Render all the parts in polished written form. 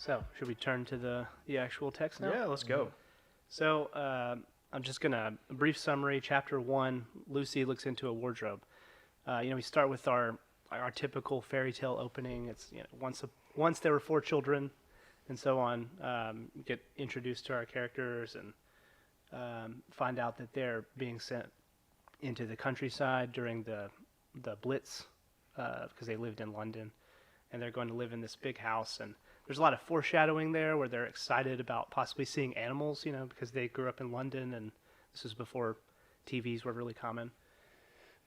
So, should we turn to the actual text now? Yeah, let's go. So, I'm just going to, a brief summary. Chapter 1, Lucy looks into a wardrobe. We start with our typical fairy tale opening. It's, once there were 4 children, and so on. Get introduced to our characters and find out that they're being sent into the countryside during the Blitz, because they lived in London, and they're going to live in this big house. And there's a lot of foreshadowing there where they're excited about possibly seeing animals, because they grew up in London, and this was before TVs were really common.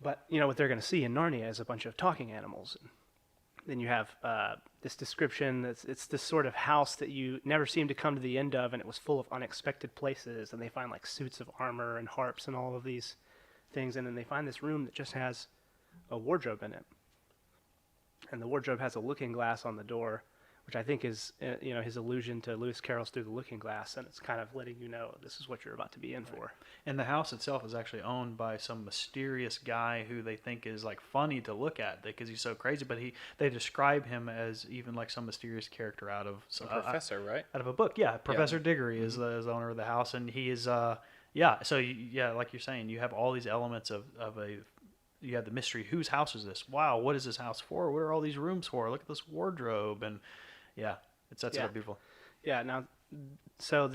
But, what they're going to see in Narnia is a bunch of talking animals. And then you have this description. It's this sort of house that you never seem to come to the end of, and it was full of unexpected places, and they find like suits of armor and harps and all of these things, and then they find this room that just has a wardrobe in it. And the wardrobe has a looking glass on the door, which I think is, his allusion to Lewis Carroll's Through the Looking Glass, and it's kind of letting you know this is what you're about to be in for. And the house itself is actually owned by some mysterious guy who they think is like funny to look at because he's so crazy, but they describe him as even like some mysterious character out of a professor, right? Out of a book. Yeah, Professor Diggory is the owner of the house, and he is like you're saying, you have all these elements of you have the mystery. Whose house is this? Wow, what is this house for? What are all these rooms for? Look at this wardrobe. And yeah, it sets it up beautiful. Yeah, now, so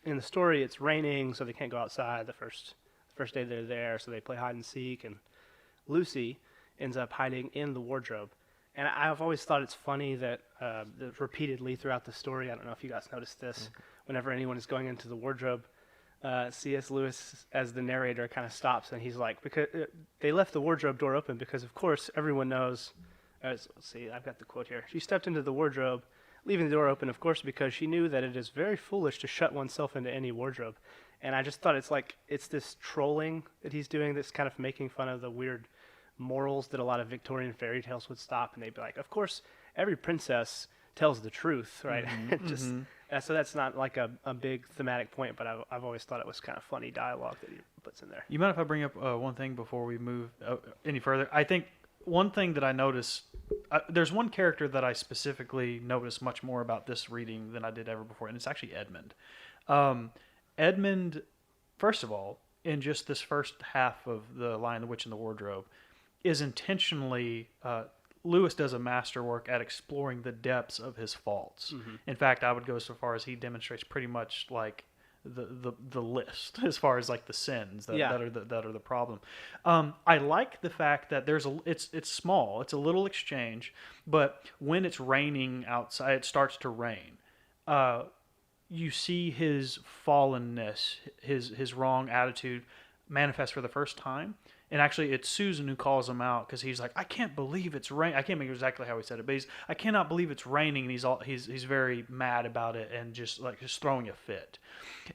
in the story, it's raining, so they can't go outside the first day they're there, so they play hide and seek, and Lucy ends up hiding in the wardrobe. And I've always thought it's funny that repeatedly throughout the story, I don't know if you guys noticed this, whenever anyone is going into the wardrobe, C.S. Lewis, as the narrator, kind of stops, and he's like, because they left the wardrobe door open because, of course, everyone knows. Let's see, I've got the quote here. She stepped into the wardrobe, leaving the door open, of course, because she knew that it is very foolish to shut oneself into any wardrobe. And I just thought it's this trolling that he's doing that's kind of making fun of the weird morals that a lot of Victorian fairy tales would stop, and they'd be like, of course, every princess tells the truth, right? So that's not like a big thematic point, but I've always thought it was kind of funny dialogue that he puts in there. You mind if I bring up one thing before we move any further? I think one thing that I noticed, there's one character that I specifically noticed much more about this reading than I did ever before, and it's actually Edmund. Edmund, first of all, in just this first half of The Lion, the Witch, and the Wardrobe, is intentionally... Lewis does a masterwork at exploring the depths of his faults. In fact, I would go so far as he demonstrates pretty much like the list as far as like the sins that are the problem. I like the fact that it's small. It's a little exchange, but when it's raining outside, it starts to rain. You see his fallenness, his wrong attitude manifest for the first time. And actually, it's Susan who calls him out because he's like, "I can't believe it's raining." I can't remember exactly how he said it, but I cannot believe it's raining, and he's very mad about it and just throwing a fit.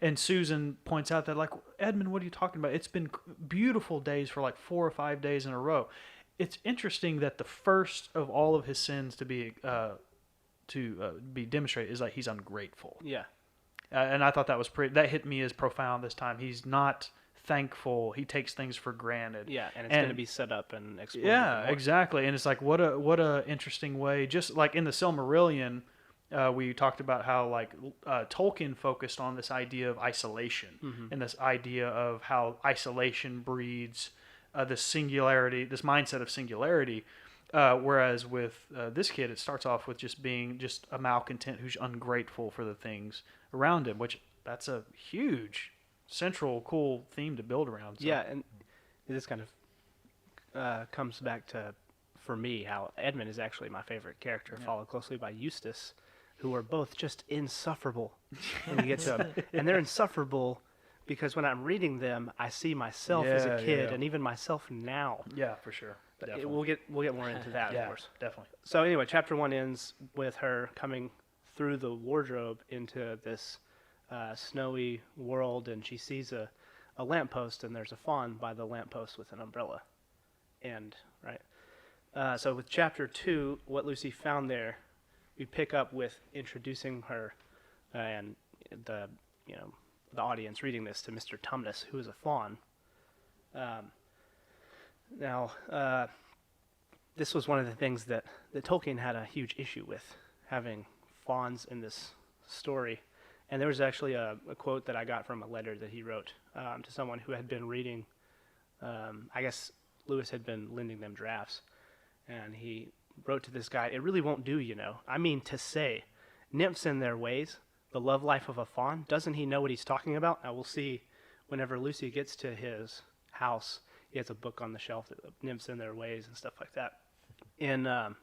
And Susan points out that like, Edmund, what are you talking about? It's been beautiful days for like 4 or 5 days in a row. It's interesting that the first of all of his sins to be demonstrated is like he's ungrateful. Yeah, and I thought that hit me as profound this time. He's not thankful. He takes things for granted. Yeah, and it's going to be set up and explored. Yeah, exactly. And it's like what a interesting way. Just like in the Silmarillion, we talked about how like Tolkien focused on this idea of isolation and this idea of how isolation breeds this singularity, this mindset of singularity. Whereas with this kid, it starts off with just being just a malcontent who's ungrateful for the things around him, which that's a huge central cool theme to build around. So. Yeah, and this kind of comes back to, for me, how Edmund is actually my favorite character, followed closely by Eustace, who are both just insufferable when you get to them. And they're insufferable because when I'm reading them, I see myself as a kid and even myself now. Yeah, for sure. But we'll get more into that, of course. Definitely. So anyway, chapter 1 ends with her coming through the wardrobe into this snowy world, and she sees a lamppost, and there's a fawn by the lamppost with an umbrella. And so with chapter 2, what Lucy found there, we pick up with introducing her and the audience reading this to Mr. Tumnus, who is a fawn. Now, this was one of the things that Tolkien had a huge issue with, having fawns in this story. And there was actually a quote that I got from a letter that he wrote to someone who had been reading. I guess Lewis had been lending them drafts, and he wrote to this guy, "It really won't do, you know. I mean to say, nymphs and their ways, the love life of a fawn, doesn't he know what he's talking about?" Now we'll see whenever Lucy gets to his house, he has a book on the shelf, nymphs and their ways and stuff like that. In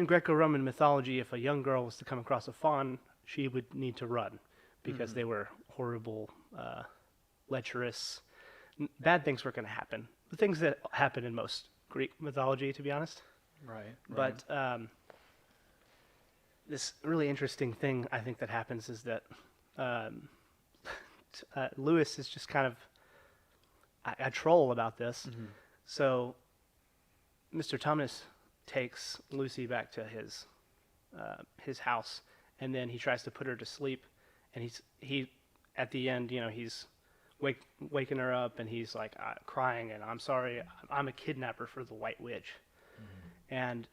Greco-Roman mythology, if a young girl was to come across a fawn, she would need to run because they were horrible, lecherous. Bad things were going to happen. The things that happen in most Greek mythology, to be honest. Right. But this really interesting thing I think that happens is that Lewis is just kind of a troll about this. Mm-hmm. So Mr. Tumnus takes Lucy back to his house, and then he tries to put her to sleep, and he at the end, you know, he's waking her up, and he's like crying, and I'm sorry, I'm a kidnapper for the White Witch. Mm-hmm. And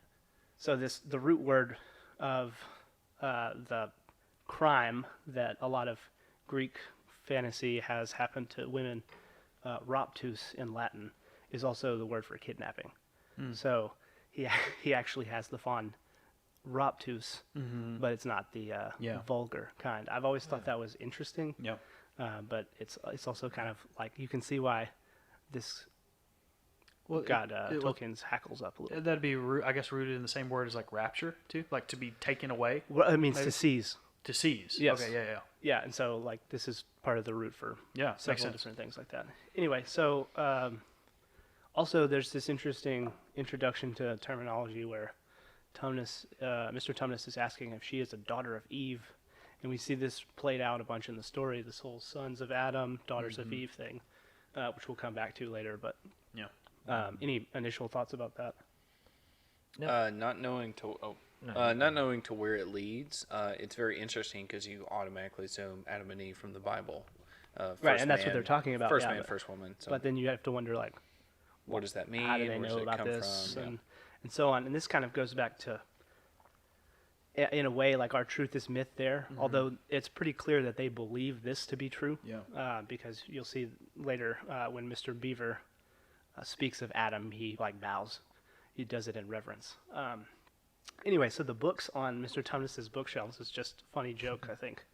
so the root word of the crime that a lot of Greek fantasy has happened to women, raptus in Latin, is also the word for kidnapping. So he actually has the fawn raptus, but it's not the vulgar kind. I've always thought that was interesting. Yeah. But it's also kind of like, you can see why this got Tolkien's hackles up a little. That'd be, I guess, rooted in the same word as like rapture too, like to be taken away. Well, it means maybe? To seize. To seize. Yes. Okay. Yeah. Yeah, and so like this is part of the root for several makes different things like that. Anyway, so also there's this interesting introduction to terminology where Mr. Tumnus is asking if she is a daughter of Eve, and we see this played out a bunch in the story, this whole sons of Adam, daughters of Eve thing, which we'll come back to later. But any initial thoughts about that? No. Not knowing to where it leads, it's very interesting because you automatically assume Adam and Eve from the Bible. Right, and that's what they're talking about. First man, first woman. So. But then you have to wonder, like, what does that mean? How do they know about this? And so on. And this kind of goes back to, in a way, like our truth is myth there, although it's pretty clear that they believe this to be true. Yeah. Because you'll see later when Mr. Beaver speaks of Adam, he like bows. He does it in reverence. Anyway, so the books on Mr. Tumnus's bookshelves is just a funny joke, I think.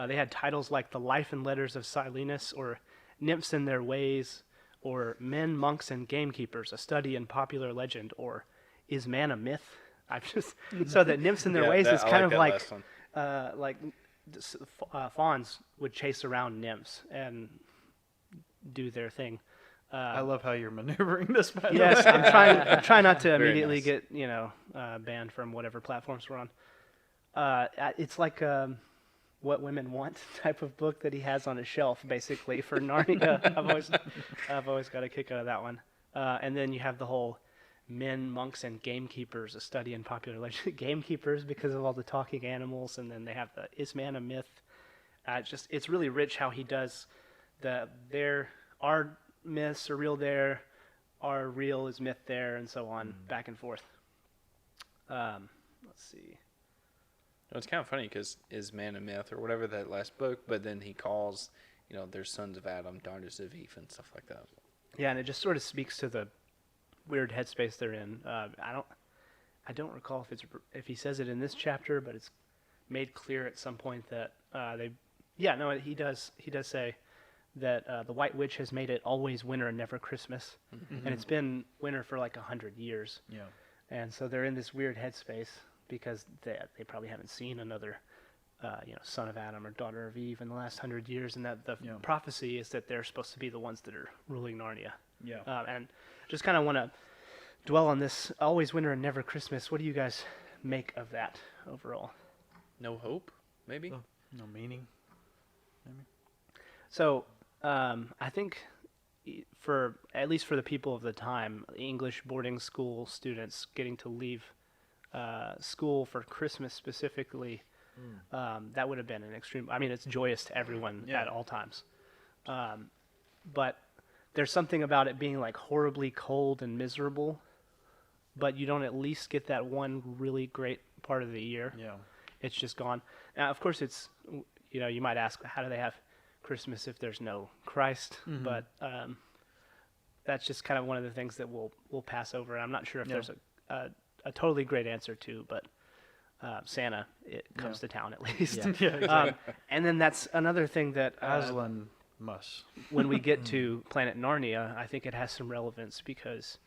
They had titles like The Life and Letters of Silenus, or Nymphs and Their Ways, or Men, Monks, and Gamekeepers, A Study in Popular Legend, or Is Man a Myth? So that Nymphs and Their Ways is kind of like fawns would chase around nymphs and do their thing. I love how you're maneuvering this. By yes, the way. I'm trying not to Very immediately nice. get banned from whatever platforms we're on. It's like What Women Want type of book that he has on his shelf, basically, for Narnia. I've always got a kick out of that one. And then you have the whole Men, Monks, and Gamekeepers, A Study in Popular Legend. Gamekeepers because of all the talking animals, and then they have the Is Man a Myth? It's really rich how he does there are myths are real there, are real is myth there, and so on, back and forth. Let's see. It's kind of funny because Is Man a Myth, or whatever that last book, but then he calls, their sons of Adam, daughters of Eve, and stuff like that. Yeah, and it just sort of speaks to the weird headspace they're in. I don't recall if he says it in this chapter, but it's made clear at some point that he does say that the White Witch has made it always winter and never Christmas, and it's been winter for like 100 years. Yeah. And so they're in this weird headspace because they probably haven't seen another son of Adam or daughter of Eve in the last 100 years, and that the prophecy is that they're supposed to be the ones that are ruling Narnia. Yeah. And just kind of want to dwell on this always winter and never Christmas. What do you guys make of that overall? No hope, maybe? No meaning. Maybe. So I think at least for the people of the time, English boarding school students getting to leave school for Christmas specifically, that would have been an extreme. I mean, it's joyous to everyone at all times. But there's something about it being like horribly cold and miserable but you don't at least get that one really great part of the year. Yeah. It's just gone. Now, of course, it's, you might ask, how do they have Christmas if there's no Christ? Mhm. But that's just kind of one of the things that we'll pass over. I'm not sure if there's a totally great answer to, but Santa, it comes to town at least. Yeah, exactly. And then that's another thing that Aslan must. when we get to Planet Narnia, I think it has some relevance because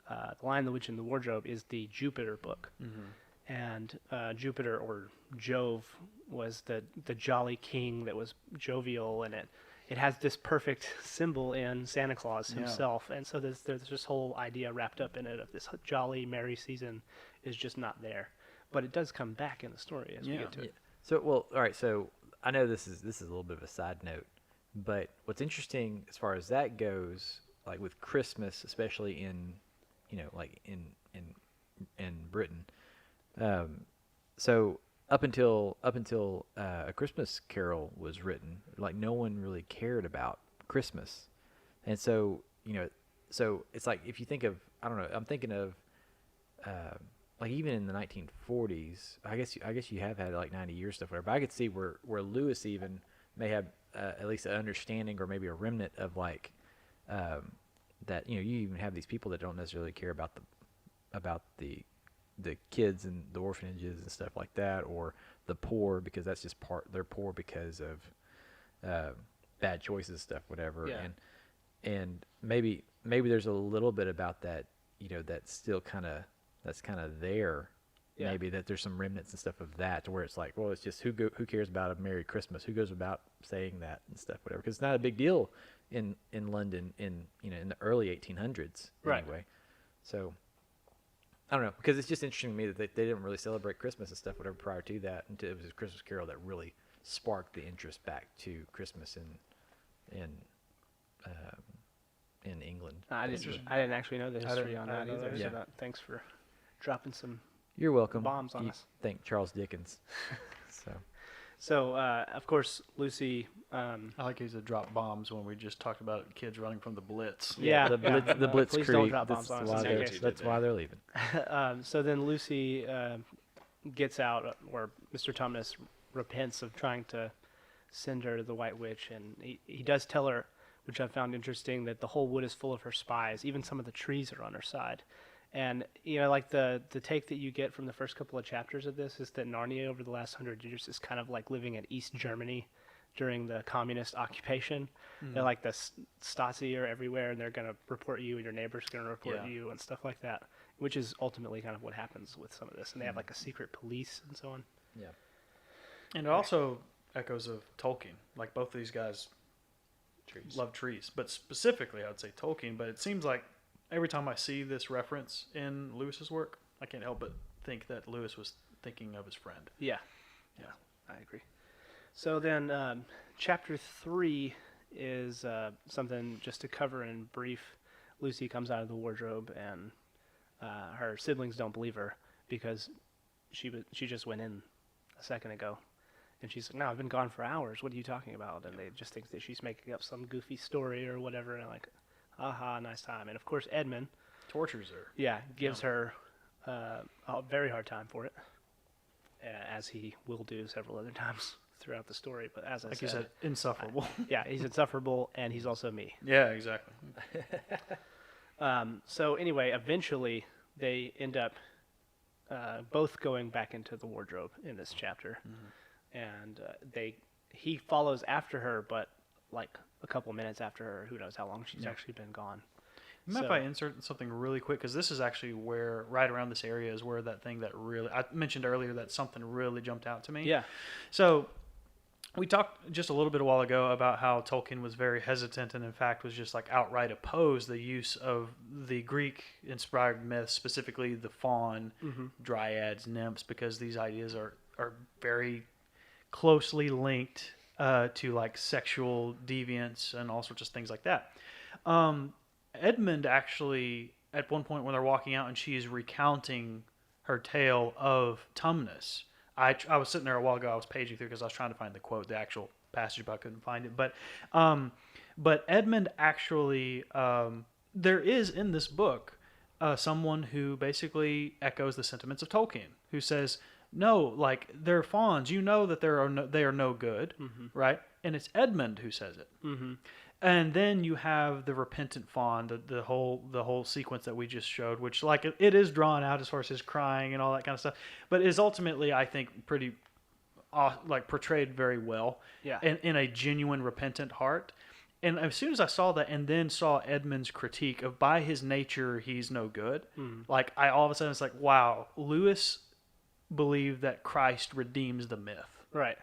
The Lion, the Witch, and the Wardrobe is the Jupiter book. Mm-hmm. And Jupiter, or Jove, was the jolly king that was jovial, and it has this perfect symbol in Santa Claus himself. And so there's this whole idea wrapped up in it of this jolly, merry season is just not there. But it does come back in the story as we get to it. So, all right. So I know this is a little bit of a side note, but what's interesting as far as that goes, like with Christmas, especially in, like in Britain. So up until A Christmas Carol was written, like no one really cared about Christmas, and so so it's like if you think of, I don't know, I'm thinking of like even in the 1940s, I guess you have had like 90 years stuff, whatever. But I could see where Lewis even may have at least an understanding or maybe a remnant of like that. You even have these people that don't necessarily care about the kids and the orphanages and stuff like that, or the poor, because that's just they're poor because of bad choices and stuff, whatever. Yeah. And maybe there's a little bit about that, that's still that's kind of there. Yeah. Maybe that there's some remnants and stuff of that, to where it's like, well, it's just who cares about a Merry Christmas? Who goes about saying that and stuff, whatever? Because it's not a big deal in London in the early 1800s anyway. Right. So I don't know, because it's just interesting to me that they didn't really celebrate Christmas and stuff, whatever, prior to that, until it was a Christmas Carol that really sparked the interest back to Christmas in England. I didn't actually know the history on that either. Yeah. So thanks for dropping some You're welcome. bombs on us. Thank Charles Dickens. So, of course, Lucy. I like he's drop bombs when we just talked about kids running from the Blitz. Yeah, the Blitzkrieg. Please don't drop bombs on us. That's why they're leaving. So then Lucy gets out, or Mr. Tumnus repents of trying to send her to the White Witch, and he does tell her, which I found interesting, that the whole wood is full of her spies. Even some of the trees are on her side. And, like the take that you get from the first couple of chapters of this is that Narnia over the last 100 years is kind of like living in East Germany during the communist occupation. Mm-hmm. They're like the Stasi are everywhere, and they're going to report you, and your neighbor's going to report you, and stuff like that, which is ultimately kind of what happens with some of this. And they have like a secret police and so on. Yeah. And it also echoes of Tolkien. Like both of these guys love trees. But specifically, I would say Tolkien. But it seems like every time I see this reference in Lewis's work, I can't help but think that Lewis was thinking of his friend. Yeah, I agree. So then, chapter 3 is something just to cover in brief. Lucy comes out of the wardrobe, and her siblings don't believe her because she just went in a second ago. And she's like, no, I've been gone for hours. What are you talking about? And they just think that she's making up some goofy story or whatever. And like, aha, nice time. And of course, Edmund tortures her. Yeah, gives her a very hard time for it, as he will do several other times throughout the story. But as I said, you said, insufferable. Yeah, he's insufferable, and he's also me. Yeah, exactly. So anyway, eventually they end up both going back into the wardrobe in this chapter, and he follows after her, but like a couple minutes after her. Who knows how long she's actually been gone. You mind if I insert something really quick? Because this is actually where, right around this area, is where that thing that really, I mentioned earlier that something really jumped out to me. Yeah. So we talked just a little bit a while ago about how Tolkien was very hesitant and, in fact, was just like outright opposed the use of the Greek-inspired myths, specifically the faun, dryads, nymphs, because these ideas are very closely linked to like sexual deviance and all sorts of things like that. Edmund actually, at one point when they're walking out and she is recounting her tale of Tumnus, I was sitting there a while ago, I was paging through because I was trying to find the quote, the actual passage, but I couldn't find it. But Edmund actually, there is in this book someone who basically echoes the sentiments of Tolkien, who says, no, like, they're fawns. You know that they are no good, right? And it's Edmund who says it. Mm-hmm. And then you have the repentant fawn, the whole sequence that we just showed, which, like, it is drawn out as far as his crying and all that kind of stuff, but is ultimately, I think, pretty like portrayed very well, Yeah. in a genuine repentant heart. And as soon as I saw that, and then saw Edmund's critique of by his nature he's no good, like, I all of a sudden it's like, wow, Lewis believed that Christ redeems the myth. Right.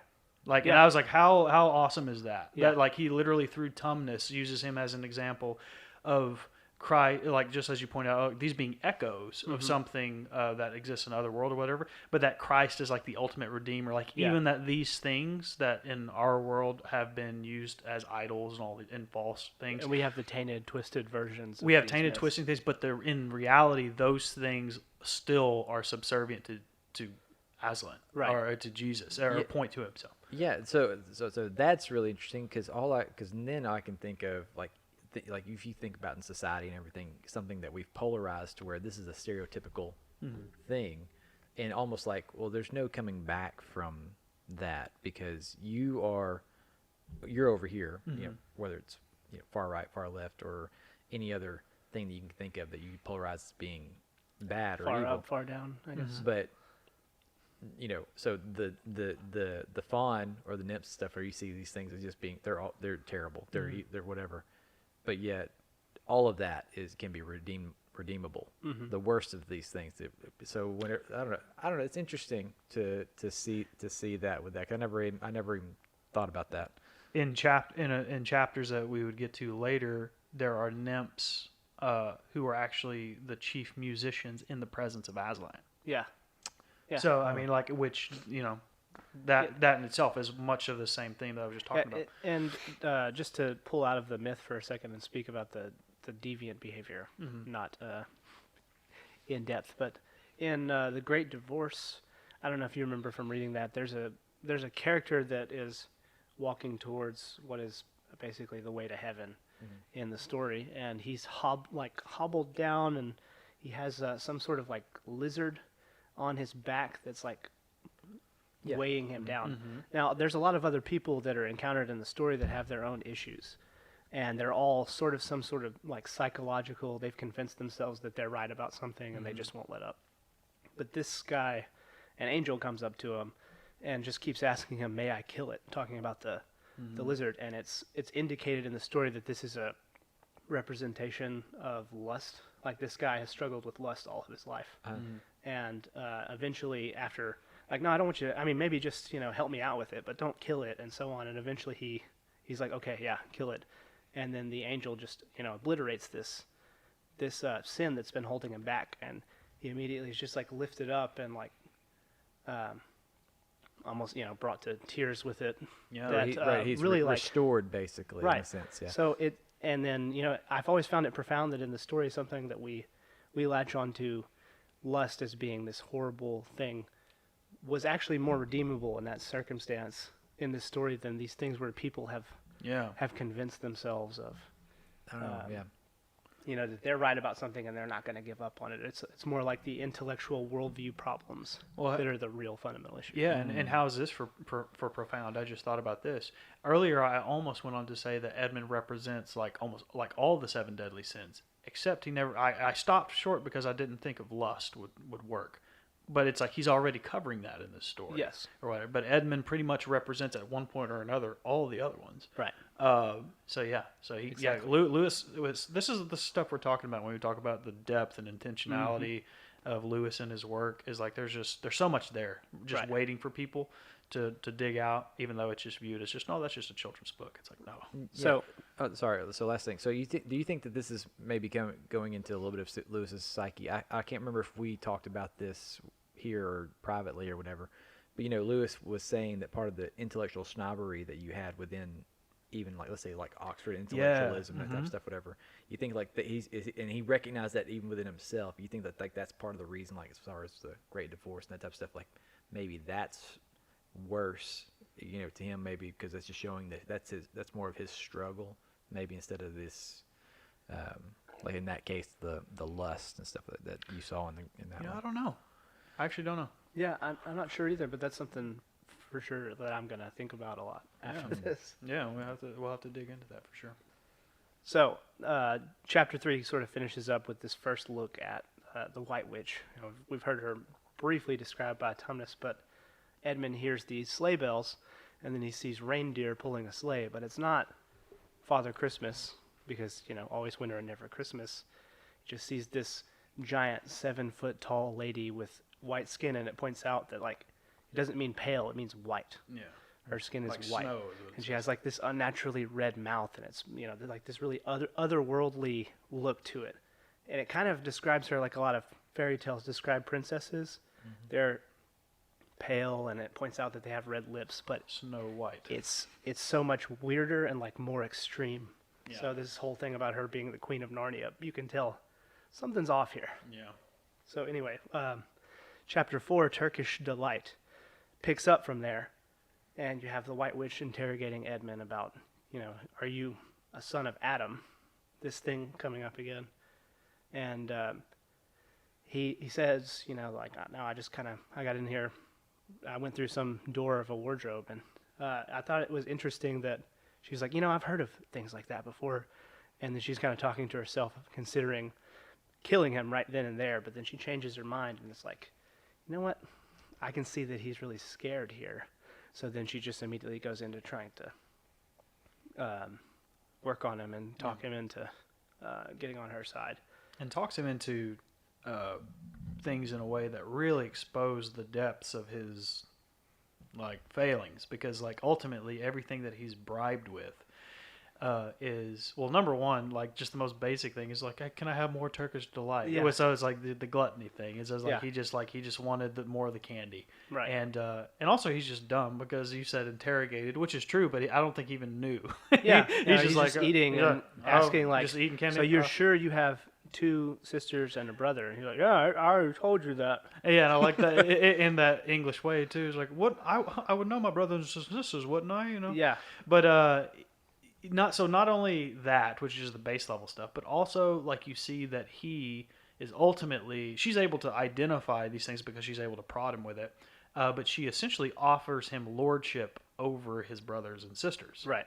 Like, Yeah. and I was like, how awesome is that? Yeah. That, like, he literally through Tumnus uses him as an example of Christ, like, just as you point out, these being echoes of something that exists in another world or whatever, but that Christ is like the ultimate redeemer. Like, Yeah. even that these things that in our world have been used as idols and and false things. And we have the tainted, twisted versions. Of We have these tainted, myths. twisting things, but they're in reality, those things still are subservient to Aslan, Right. or to Jesus, or Yeah. point to himself. Yeah, so that's really interesting because then I can think of like if you think about in society and everything, something that we've polarized to where this is a stereotypical thing, and almost like, well, there's no coming back from that because you're over here, you know, whether it's, you know, far right, far left, or any other thing that you can think of that you polarize as being bad or Far evil. up, far down, I guess. But you know, so the fawn or the nymphs stuff, where you see these things as just being they're terrible, they're whatever, but yet all of that can be redeemable. The worst of these things. So when I don't know. It's interesting to see that with that. I never even thought about that. In chapters that we would get to later, there are nymphs who are actually the chief musicians in the presence of Aslan. Yeah. Yeah. So I mean, like, which, you know, that in itself is much of the same thing that I was just talking about. And just to pull out of the myth for a second and speak about the deviant behavior, not in depth, but in the Great Divorce, I don't know if you remember from reading that, there's a character that is walking towards what is basically the way to heaven in the story, and he's hobbled down, and he has some sort of like lizard on his back that's like weighing him down. Now, there's a lot of other people that are encountered in the story that have their own issues, and they're all sort of some sort of like psychological, they've convinced themselves that they're right about something and they just won't let up. But this guy, an angel comes up to him and just keeps asking him, may I kill it? Talking about the lizard, and it's indicated in the story that this is a representation of lust. Like, this guy has struggled with lust all of his life. And eventually after, like, no, I don't want you to, I mean, maybe just, you know, help me out with it, but don't kill it, and so on. And eventually he's like, okay, yeah, kill it. And then the angel just, you know, obliterates this sin that's been holding him back, and he immediately is just like lifted up and like almost, you know, brought to tears with it. Yeah. That, He's really like restored basically, in a sense. Yeah. so and then, you know, I've always found it profound that in the story, something that we latch on to, lust as being this horrible thing, was actually more redeemable in that circumstance in this story than these things where people have convinced themselves of, you know, that they're right about something and they're not going to give up on it. It's more like the intellectual worldview problems that are the real fundamental issue. Yeah, and how is this for profound? I just thought about this. Earlier, I almost went on to say that Edmund represents almost like all the seven deadly sins, except he never. I stopped short because I didn't think of lust would work. But it's like he's already covering that in this story. Yes. Or whatever. But Edmund pretty much represents at one point or another all the other ones. Right. So he Exactly. Lewis was. This is the stuff we're talking about when we talk about the depth and intentionality of Lewis and his work. Is like there's so much there, just waiting for people to dig out. Even though it's just viewed as just that's just a children's book. It's like no. So, So last thing. So do you think that this is maybe going into a little bit of Lewis's psyche? I can't remember if we talked about this here or privately or whatever, but, you know, Lewis was saying that part of the intellectual snobbery that you had within even, like, let's say, like Oxford intellectualism and that type of stuff, whatever, you think like that and he recognized that even within himself. You think that like that's part of the reason, like, as far as the Great Divorce and that type of stuff, like maybe that's worse, you know, to him, maybe because that's just showing that that's more of his struggle, maybe, instead of this Like in that case, the lust and stuff that you saw in that I one. don't know. I actually don't know. Yeah, I'm not sure either, but that's something for sure that I'm gonna think about a lot after this. Yeah, we'll have to dig into that for sure. So, chapter 3 sort of finishes up with this first look at the White Witch. We've heard her briefly described by Tumnus, but Edmund hears these sleigh bells, and then he sees reindeer pulling a sleigh, but it's not Father Christmas, because, always winter and never Christmas. He just sees this giant 7-foot tall lady with white skin, and it points out that, it doesn't mean pale, it means white. Yeah. Her skin is Like white, snow is what it and she has this unnaturally red mouth, and it's this really otherworldly look to it, and it kind of describes her like a lot of fairy tales describe princesses. They're pale, and it points out that they have red lips, but Snow White. it's so much weirder and more extreme. Yeah. So this whole thing about her being the Queen of Narnia, you can tell something's off here. Yeah. So anyway, chapter 4, Turkish Delight, picks up from there. And you have the White Witch interrogating Edmund about, are you a son of Adam? This thing coming up again. And he says, no, I got in here. I went through some door of a wardrobe. And I thought it was interesting that she's like, I've heard of things like that before. And then she's kind of talking to herself, considering killing him right then and there. But then she changes her mind and it's like, you know what? I can see that he's really scared here. So then she just immediately goes into trying to work on him and talk him into getting on her side. And talks him into things in a way that really expose the depths of his failings, because ultimately everything that he's bribed with is, well, number one, just the most basic thing is hey, can I have more Turkish Delight? Yeah. So it's the gluttony thing. It's just Yeah. he just wanted more of the candy. Right. And also he's just dumb, because you said interrogated, which is true, but I don't think he even knew. Yeah, he's just eating and asking just eating candy. so you're sure you have 2 sisters and a brother? And he's like, yeah, I already told you that. Yeah, and I like that in that English way too. It's what I would know my brothers and sisters, wouldn't I? Yeah. But not only that, which is the base level stuff, but also you see that he is ultimately, she's able to identify these things because she's able to prod him with it. But she essentially offers him lordship over his brothers and sisters. Right.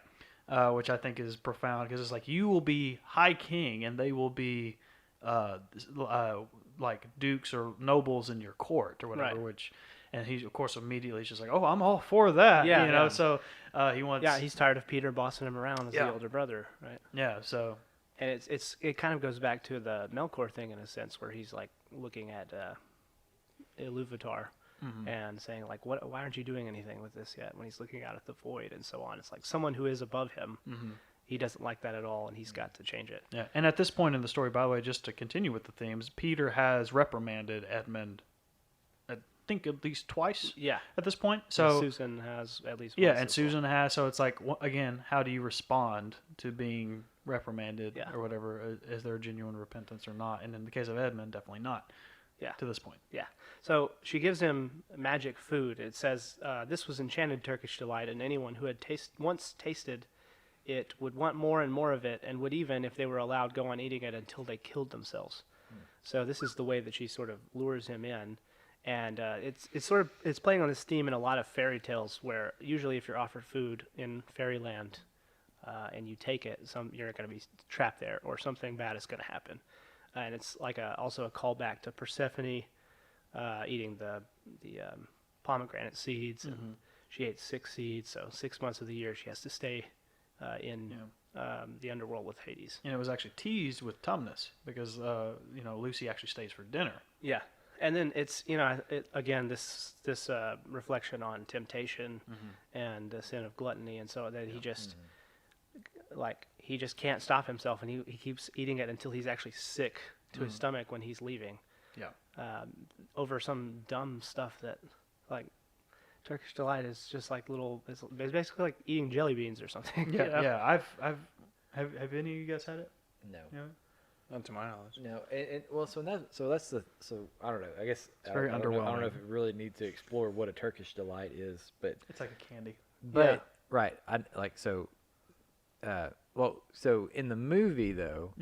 Which I think is profound, because it's you will be high king and they will be dukes or nobles in your court or whatever. Right. And he, of course, immediately is just oh, I'm all for that. Yeah, yeah. So he wants. Yeah, he's tired of Peter bossing him around as Yeah. the older brother, right? Yeah. So. And it kind of goes back to the Melkor thing in a sense, where he's looking at Iluvatar and saying why aren't you doing anything with this yet? When he's looking out at the void and so on, it's someone who is above him. He doesn't like that at all, and he's got to change it. Yeah. And at this point in the story, by the way, just to continue with the themes, Peter has reprimanded Edmund, I think at least twice. Yeah. At this point, And so Susan has at least. yeah, once and as well. Susan has. So it's again, how do you respond to being reprimanded Yeah. or whatever? Is there a genuine repentance or not? And in the case of Edmund, definitely not. Yeah. To this point. Yeah. So she gives him magic food. It says, this was enchanted Turkish delight, and anyone who had once tasted it would want more and more of it, and would even, if they were allowed, go on eating it until they killed themselves. So this is the way that she sort of lures him in. And it's playing on this theme in a lot of fairy tales, where usually if you're offered food in fairyland and you take it, you're going to be trapped there, or something bad is going to happen. And it's also a callback to Persephone eating the pomegranate seeds. And she ate 6 seeds, so 6 months of the year she has to stay in the underworld with Hades. And it was actually teased with Tumnus, because Lucy actually stays for dinner. Yeah. And then it's, again, this reflection on temptation and the sin of gluttony, and so that he just, he just can't stop himself, and he keeps eating it until he's actually sick to his stomach when he's leaving. Yeah. Over some dumb stuff that, Turkish Delight is just it's basically like eating jelly beans or something. Yeah. Yeah. Have any of you guys had it? No. Yeah. Not to my knowledge. No, so I don't know. I guess It's very I don't know underwhelming. if it really needs to explore what a Turkish delight is, but It's like a candy. right. So in the movie though,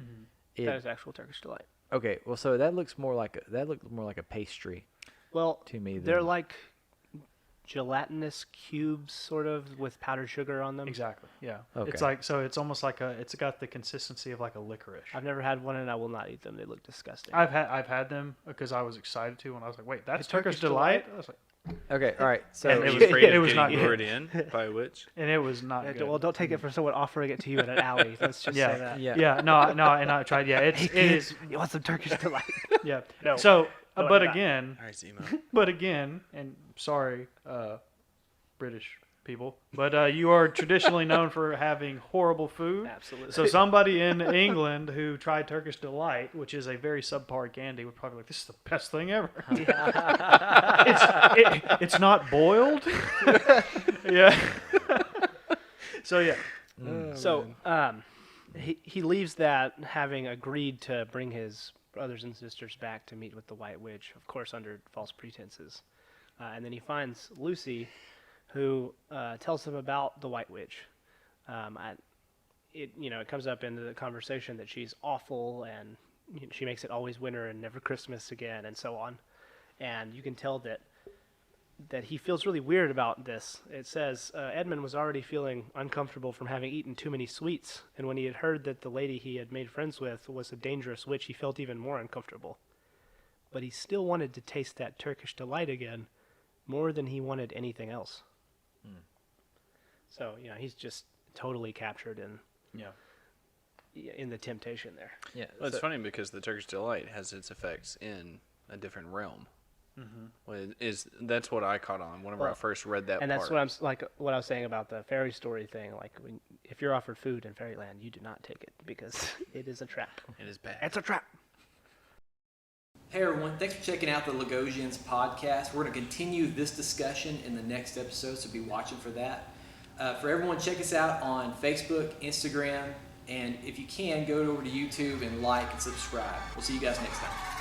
That is actual Turkish delight. Okay, well, so that looks more like a pastry Well, to me. they're like gelatinous cubes, sort of, with powdered sugar on them. Exactly. Yeah. Okay. It's like it's almost like it's got the consistency of like a licorice. I've never had one, and I will not eat them. They look disgusting. I've had them because I was excited to, and I was like, wait, that's A Turkish Turkish delight? delight? I was like, Okay, all right. So And Were it you was- afraid it of was getting not lured in by a witch? and it was not good. Well, don't take it from someone offering it to you in an alley. Let's just Yeah. say that. yeah. No, and I tried. Yeah, it is. You want some Turkish delight? Yeah. No. So, No, but I'm not. again, All right, Zemo. but again, and sorry, British people, but you are traditionally known for having horrible food. Absolutely. So somebody in England who tried Turkish Delight, which is a very subpar candy, would probably be like, "This is the best thing ever." It's not boiled. Yeah. So yeah. So he leaves that, having agreed to bring his brothers and sisters back to meet with the White Witch, of course under false pretenses. And then he finds Lucy, who tells him about the White Witch. It comes up in the conversation that she's awful, and she makes it always winter and never Christmas again, and so on. And you can tell that he feels really weird about this. It says Edmund was already feeling uncomfortable from having eaten too many sweets, and when he had heard that the lady he had made friends with was a dangerous witch, he felt even more uncomfortable. But he still wanted to taste that Turkish delight again, more than he wanted anything else. So, he's just totally captured in the temptation there. Yeah. Well, it's so- funny because the Turkish delight has its effects in a different realm. Mm-hmm. Well, that's what I caught on whenever I first read that And part. that's what I was saying about the fairy story thing. Like, if you're offered food in fairyland, you do not take it because it is a trap. It is bad. It's a trap. Hey everyone, thanks for checking out the Logosians podcast. We're going to continue this discussion in the next episode, so be watching for that. For everyone, check us out on Facebook, Instagram, and if you can, go over to YouTube and like and subscribe. We'll see you guys next time.